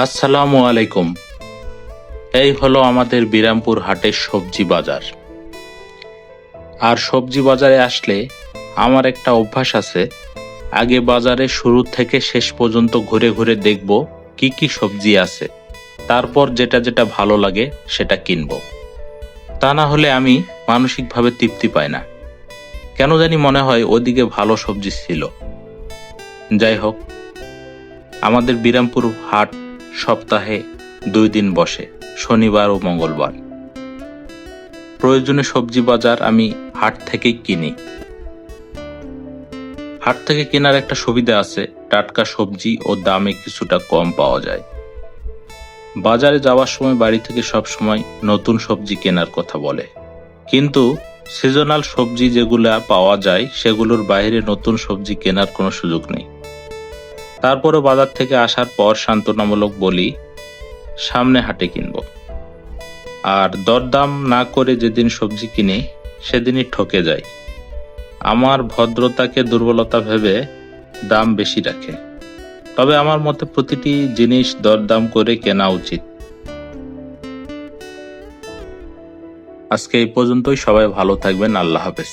আসসালামু আলাইকুম। এই হলো আমাদের বিরামপুর হাটের সবজি বাজার। আর সবজি বাজারে আসলে আমার একটা অভ্যাস আছে, আগে বাজারে শুরু থেকে শেষ পর্যন্ত ঘুরে ঘুরে দেখব কি কি সবজি আছে, তারপর যেটা যেটা ভালো লাগে সেটা কিনবো। তা না হলে আমি মানসিকভাবে তৃপ্তি পাই না, কেন জানি মনে হয় ওদিকে ভালো সবজি ছিল। যাই হোক, আমাদের বিরামপুর হাট সপ্তাহে 2 দিন বসে, শনিবার ও মঙ্গলবার। প্রয়োজনীয় সবজি বাজার আমি হাট থেকেই কিনি। হাট থেকে কেনার একটা সুবিধা আছে, টাটকা সবজি ও দামে কিছুটা কম পাওয়া যায়। বাজারে যাওয়ার সময় বাড়ি থেকে সব সময় নতুন সবজি কেনার কথা বলে, কিন্তু সিজনাল সবজি যেগুলা পাওয়া যায় সেগুলোর বাইরে নতুন সবজি কেনার কোনো সুযোগ নেই। তারপরে বাজার থেকে আসার পর সান্ত্বনামূলক বলি, সামনে হাটে কিনবো। আর দরদাম না করে যেদিন সবজি কিনি সেদিনই ঠকে যায়। আমার ভদ্রতাকে দুর্বলতা ভেবে দাম বেশি রাখে, তবে আমার মতে প্রতিটি জিনিস দরদাম করে কেনা উচিত। আজকে এই পর্যন্তই, সবাই ভালো থাকবেন, আল্লাহ হাফেজ।